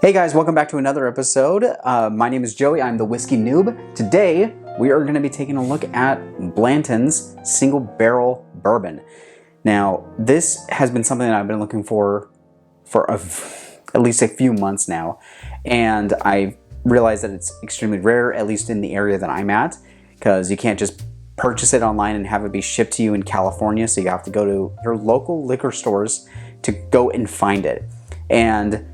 Hey guys, welcome back to another episode. My name is Joey, I'm the Whiskey Noob. Today, we are going to be taking a look at Blanton's Single Barrel Bourbon. Now, this has been something that I've been looking for at least a few months now. And I realized that it's extremely rare, at least in the area that I'm at, because you can't just purchase it online and have it be shipped to you in California, so you have to go to your local liquor stores to go and find it. And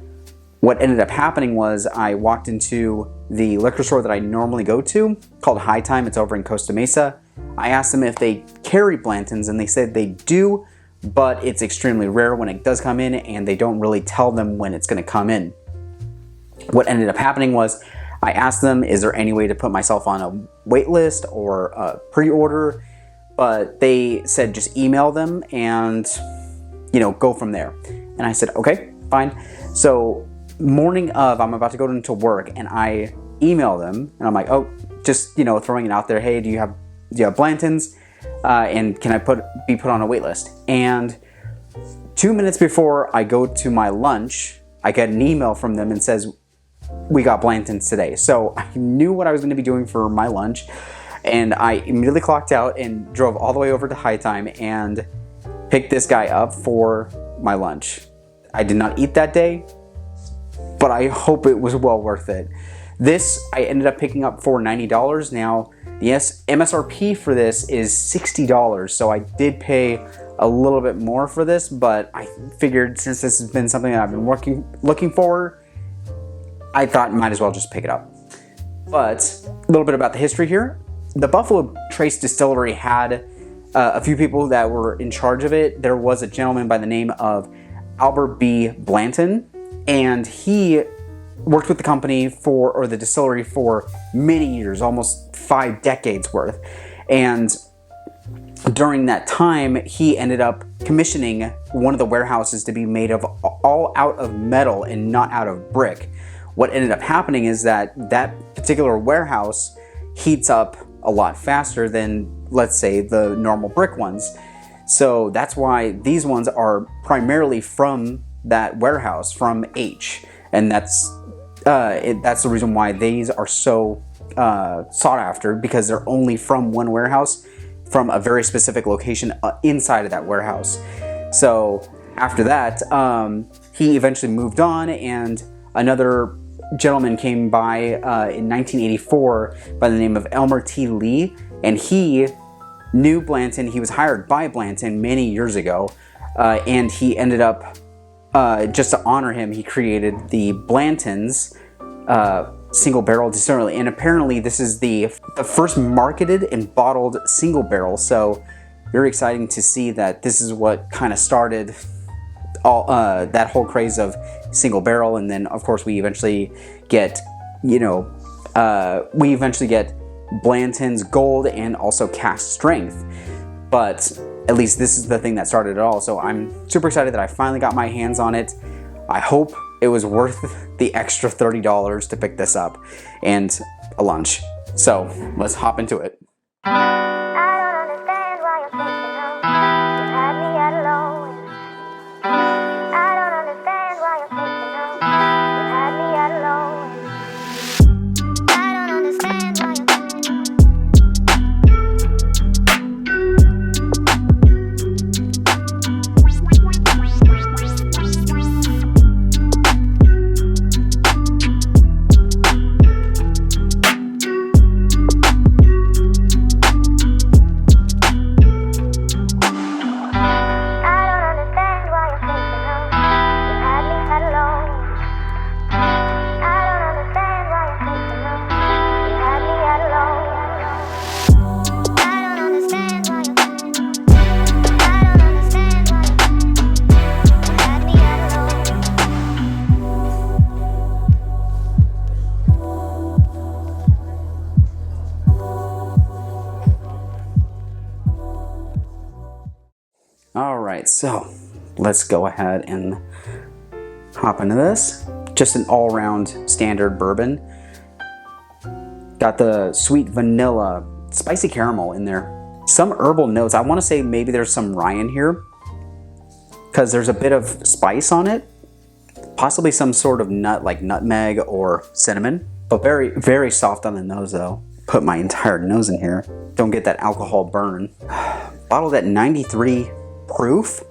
what ended up happening was I walked into the liquor store that I normally go to called High Time. It's over in Costa Mesa. I asked them if they carry Blanton's and they said they do, but it's extremely rare when it does come in and they don't really tell them when it's going to come in. What ended up happening was I asked them, is there any way to put myself on a wait list or a pre-order? But they said just email them and, go from there. And I said, okay, fine. So morning of, I'm about to go into work and I email them and I'm like, oh, just, throwing it out there. Hey, do you have Blanton's? And can I be put on a wait list? And 2 minutes before I go to my lunch, I get an email from them and says, we got Blanton's today. So I knew what I was going to be doing for my lunch. And I immediately clocked out and drove all the way over to High Time and picked this guy up for my lunch. I did not eat that day, but I hope it was well worth it. This I ended up picking up for $90. Now, yes, MSRP for this is $60, so I did pay a little bit more for this, but I figured since this has been something that I've been looking for, I thought might as well just pick it up. But a little bit about the history here. The Buffalo Trace Distillery had a few people that were in charge of it. There was a gentleman by the name of Albert B. Blanton, and he worked with the company or the distillery for many years, almost 5 decades worth. And during that time, he ended up commissioning one of the warehouses to be made of all out of metal and not out of brick. What ended up happening is that particular warehouse heats up a lot faster than, let's say, the normal brick ones. So that's why these ones are primarily from that warehouse, from H, and that's the reason why these are so sought after, because they're only from one warehouse, from a very specific location inside of that warehouse. So after that, he eventually moved on, and another gentleman came by in 1984 by the name of Elmer T. Lee, and he knew Blanton. He was hired by Blanton many years ago, and he ended up, just to honor him, he created the Blanton's single barrel distillery. And apparently this is the first marketed and bottled single barrel. So very exciting to see that this is what kind of started all that whole craze of single barrel. And then of course we eventually get, Blanton's Gold and also Cask Strength. But at least this is the thing that started it all. So I'm super excited that I finally got my hands on it. I hope it was worth the extra $30 to pick this up and a lunch. So let's hop into it. Alright, so let's go ahead and hop into this. Just an all-round standard bourbon. Got the sweet vanilla, spicy caramel in there. Some herbal notes. I want to say maybe there's some rye in here, because there's a bit of spice on it. Possibly some sort of nut like nutmeg or cinnamon, but very, very soft on the nose though. Put my entire nose in here. Don't get that alcohol burn. Bottled at 93 proof.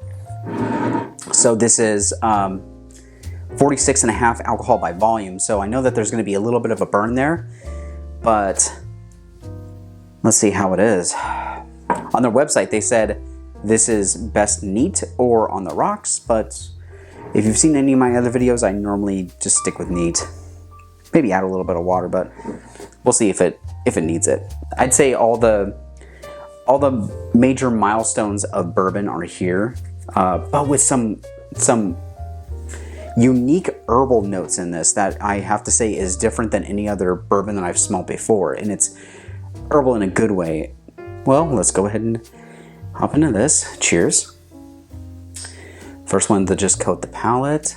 So this is 46.5 alcohol by volume. So I know that there's going to be a little bit of a burn there, but let's see how it is. On their website, they said this is best neat or on the rocks, but if you've seen any of my other videos, I normally just stick with neat. Maybe add a little bit of water, but we'll see if it needs it. I'd say all the major milestones of bourbon are here, but with some unique herbal notes in this that I have to say is different than any other bourbon that I've smelled before, and it's herbal in a good way. Well, let's go ahead and hop into this. Cheers. First one to just coat the palate.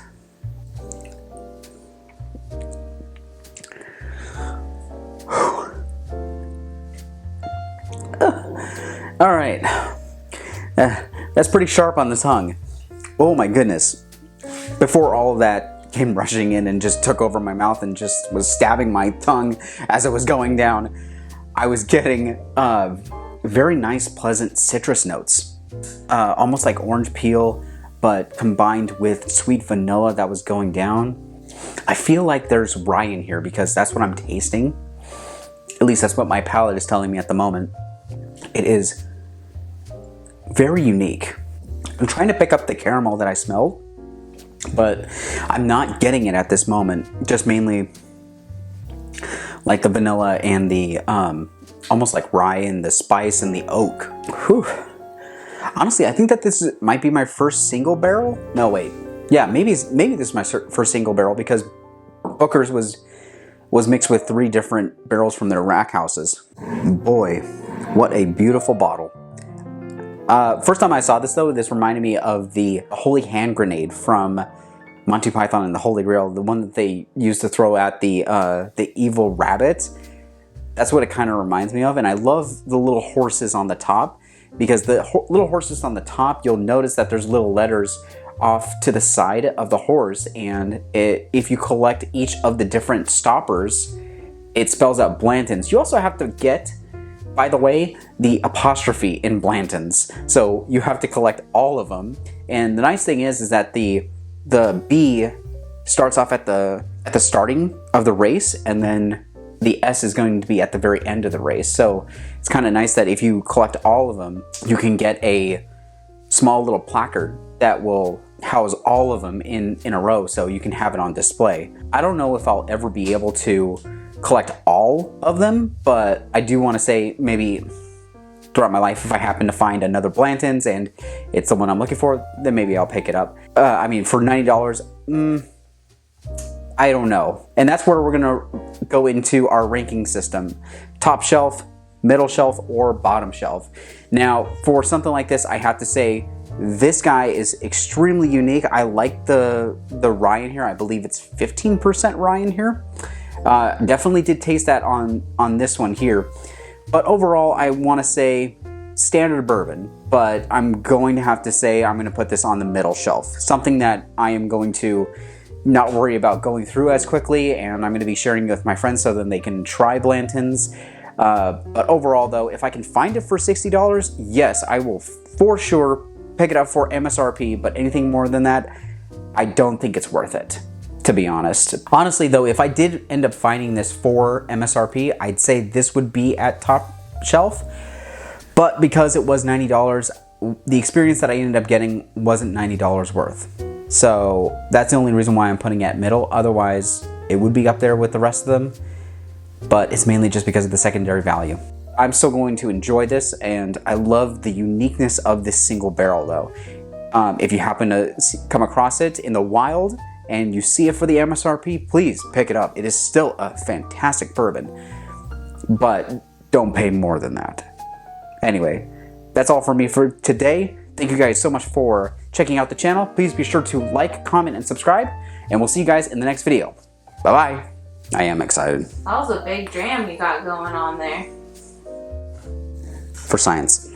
All right, that's pretty sharp on the tongue. Oh my goodness. Before all of that came rushing in and just took over my mouth and just was stabbing my tongue as it was going down, I was getting very nice, pleasant citrus notes. Almost like orange peel, but combined with sweet vanilla that was going down. I feel like there's rye in here because that's what I'm tasting. At least that's what my palate is telling me at the moment. It is very unique. I'm trying to pick up the caramel that I smelled, but I'm not getting it at this moment. Just mainly like the vanilla and the almost like rye and the spice and the oak. Whew. Honestly, I think that this might be my first single barrel. No, wait. Yeah, maybe this is my first single barrel because Booker's was mixed with 3 different barrels from their rack houses. Boy, what a beautiful bottle. First time I saw this though, this reminded me of the Holy Hand Grenade from Monty Python and the Holy Grail, the one that they used to throw at the evil rabbit. That's what it kind of reminds me of, and I love the little horses on the top, because the little horses on the top, you'll notice that there's little letters off to the side of the horse, and if you collect each of the different stoppers, it spells out Blanton's. You also have to get, by the way, the apostrophe in Blanton's, so you have to collect all of them. And the nice thing is that the B starts off at the starting of the race, and then the S is going to be at the very end of the race. So it's kind of nice that if you collect all of them, you can get a small little placard that will house all of them in a row, so you can have it on display. I don't know if I'll ever be able to collect all of them, but I do want to say maybe throughout my life, if I happen to find another Blanton's and it's the one I'm looking for, then maybe I'll pick it up. I mean, for $90, I don't know. And that's where we're gonna go into our ranking system. Top shelf, middle shelf, or bottom shelf. Now, for something like this, I have to say, this guy is extremely unique. I like the rye in here. I believe it's 15% rye in here. Definitely did taste that on this one here. But overall, I want to say standard bourbon, but I'm going to have to say I'm going to put this on the middle shelf. Something that I am going to not worry about going through as quickly, and I'm going to be sharing it with my friends so then they can try Blanton's. But overall though, if I can find it for $60, yes, I will for sure pick it up for MSRP, but anything more than that, I don't think it's worth it, to be honest. Honestly though, if I did end up finding this for MSRP, I'd say this would be at top shelf, but because it was $90, the experience that I ended up getting wasn't $90 worth. So that's the only reason why I'm putting it at middle. Otherwise, it would be up there with the rest of them, but it's mainly just because of the secondary value. I'm still going to enjoy this, and I love the uniqueness of this single barrel though. If you happen to come across it in the wild and you see it for the MSRP, please pick it up. It is still a fantastic bourbon, but don't pay more than that. Anyway, that's all for me for today. Thank you guys so much for checking out the channel. Please be sure to like, comment, and subscribe, and we'll see you guys in the next video. Bye-bye. I am excited. That was a big dram you got going on there. For science.